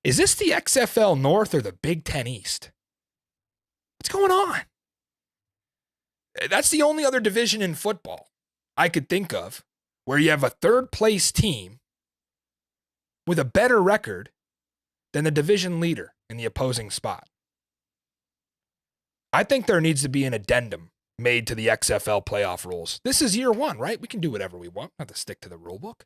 Is this the XFL North or the Big Ten East? What's going on? That's the only other division in football I could think of where you have a third place team with a better record than the division leader in the opposing spot. I think there needs to be an addendum made to the XFL playoff rules. This is year one, right? We can do whatever we want, not to stick to the rule book.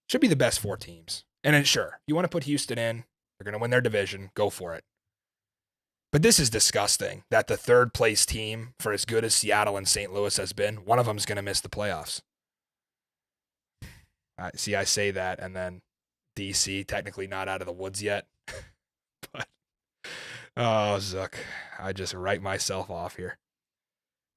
Should be the best 4 teams. And then sure, you want to put Houston in, they're going to win their division, go for it. But this is disgusting that the third place team, for as good as Seattle and St. Louis has been, one of them is going to miss the playoffs. I say that, and then DC, technically not out of the woods yet. But, oh, Zook, I just write myself off here.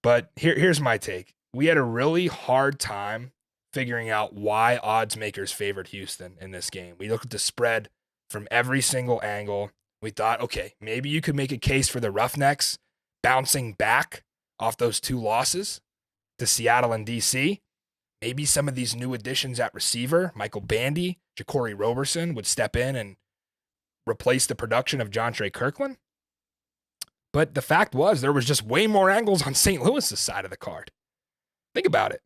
But here's my take. We had a really hard time figuring out why odds makers favored Houston in this game. We looked at the spread from every single angle. We thought, okay, maybe you could make a case for the Roughnecks bouncing back off those 2 losses to Seattle and DC. Maybe some of these new additions at receiver, Michael Bandy, Ja'Cory Roberson, would step in and replace the production of Jontre Kirkland. But the fact was, there was just way more angles on St. Louis's side of the card. Think about it.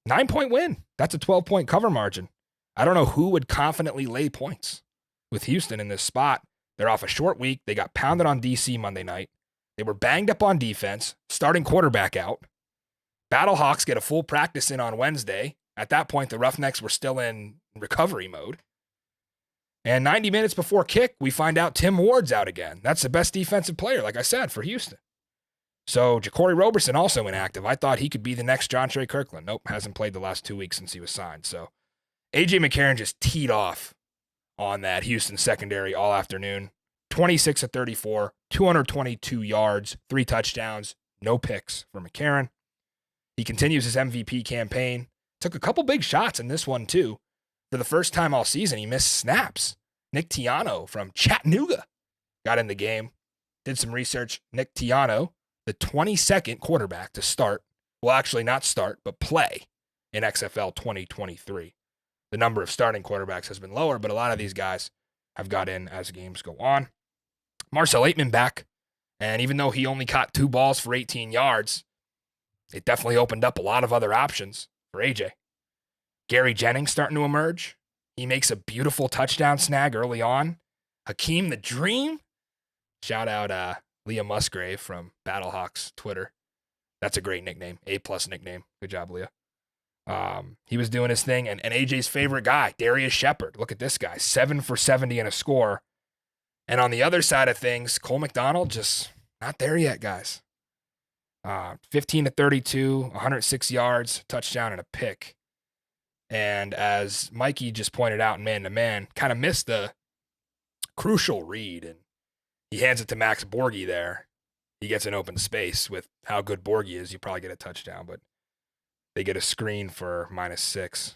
9-point win. That's a 12-point cover margin. I don't know who would confidently lay points with Houston in this spot. They're off a short week. They got pounded on DC Monday night. They were banged up on defense, starting quarterback out. Battlehawks get a full practice in on Wednesday. At that point, the Roughnecks were still in recovery mode. And 90 minutes before kick, we find out Tim Ward's out again. That's the best defensive player, like I said, for Houston. So Ja'Cory Roberson also inactive. I thought he could be the next Jontre Kirkland. Nope, hasn't played the last 2 weeks since he was signed. So A.J. McCarron just teed off on that Houston secondary all afternoon. 26 of 34, 222 yards, 3 touchdowns, no picks for McCarron. He continues his MVP campaign. Took a couple big shots in this one, too. For the first time all season, he missed snaps. Nick Tiano from Chattanooga got in the game. Did some research. Nick Tiano, the 22nd quarterback to start, well, actually not start, but play in XFL 2023. The number of starting quarterbacks has been lower, but a lot of these guys have got in as games go on. Marcel Aitman back, and even though he only caught 2 balls for 18 yards, it definitely opened up a lot of other options for AJ. Gary Jennings starting to emerge. He makes a beautiful touchdown snag early on. Hakeem the Dream. Shout out Leah Musgrave from Battlehawks Twitter. That's a great nickname. A+ nickname. Good job, Leah. He was doing his thing. And AJ's favorite guy, Darius Shepard. Look at this guy. 7 for 70 and a score. And on the other side of things, Cole McDonald just not there yet, guys. 15 to 32, 106 yards, touchdown, and a pick. And as Mikey just pointed out, man-to-man, kind of missed the crucial read. And he hands it to Max Borghi there. He gets an open space. With how good Borghi is, you probably get a touchdown. But they get a screen for -6.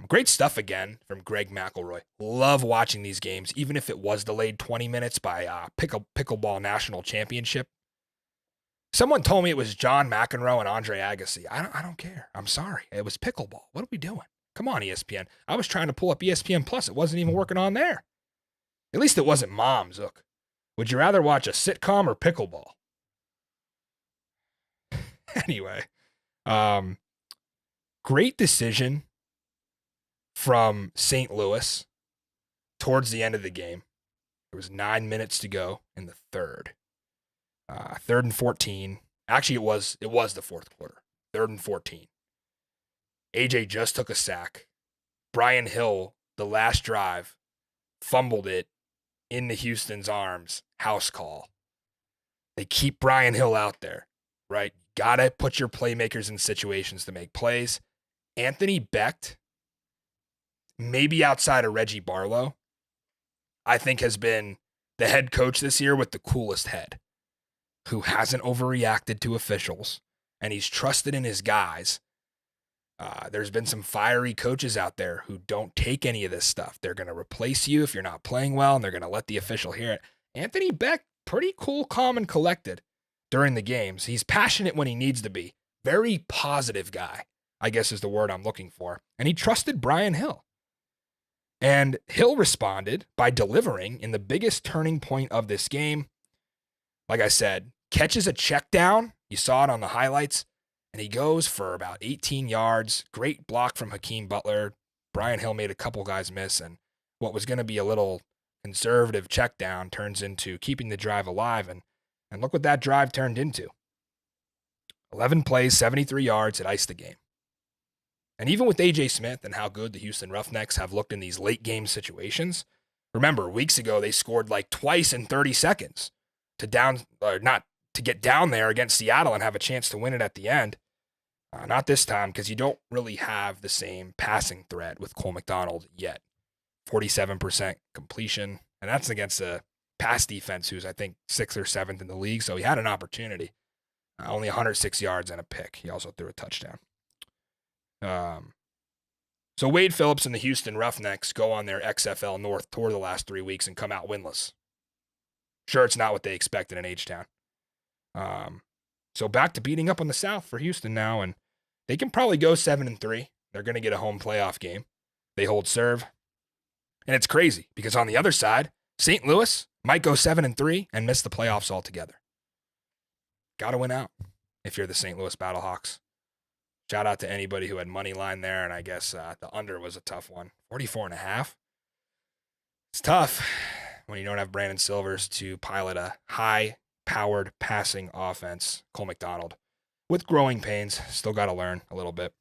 Great stuff again from Greg McElroy. Love watching these games, even if it was delayed 20 minutes by Pickleball National Championship. Someone told me it was John McEnroe and Andre Agassi. I don't care. I'm sorry. It was pickleball. What are we doing? Come on, ESPN. I was trying to pull up ESPN Plus. It wasn't even working on there. At least it wasn't Mom, Zook. Would you rather watch a sitcom or pickleball? Anyway, great decision from St. Louis towards the end of the game. There was 9 minutes to go in the third. 3rd and 14. Actually, it was the fourth quarter. 3rd and 14. AJ just took a sack. Brian Hill, the last drive, fumbled it into Houston's arms. House call. They keep Brian Hill out there, right? Gotta put your playmakers in situations to make plays. Anthony Becht, maybe outside of Reggie Barlow, I think has been the head coach this year with the coolest head, who hasn't overreacted to officials, and he's trusted in his guys. There's been some fiery coaches out there who don't take any of this stuff. They're going to replace you if you're not playing well, and they're going to let the official hear it. Anthony Becht, pretty cool, calm, and collected during the games. He's passionate when he needs to be. Very positive guy, I guess is the word I'm looking for. And he trusted Brian Hill. And Hill responded by delivering in the biggest turning point of this game. Like I said, catches a check down. You saw it on the highlights. And he goes for about 18 yards. Great block from Hakeem Butler. Brian Hill made a couple guys miss. And what was going to be a little conservative check down turns into keeping the drive alive. And look what that drive turned into. 11 plays, 73 yards. It iced the game. And even with A.J. Smith and how good the Houston Roughnecks have looked in these late game situations, remember, weeks ago they scored like twice in 30 seconds to get down there against Seattle and have a chance to win it at the end. Not this time, because you don't really have the same passing threat with Cole McDonald yet. 47% completion, and that's against a pass defense who's, I think, 6th or 7th in the league, so he had an opportunity. Only 106 yards and a pick. He also threw a touchdown. So Wade Phillips and the Houston Roughnecks go on their XFL North tour the last 3 weeks and come out winless. Sure, it's not what they expected in H-Town. So back to beating up on the South for Houston now, and they can probably go 7-3. They're going to get a home playoff game. They hold serve. And it's crazy because on the other side, St. Louis might go 7-3 and miss the playoffs altogether. Got to win out if you're the St. Louis Battlehawks. Shout out to anybody who had money line there, and I guess the under was a tough one. 44.5. It's tough when you don't have Brandon Silvers to pilot a high-powered passing offense. Cole McDonald, with growing pains, still got to learn a little bit.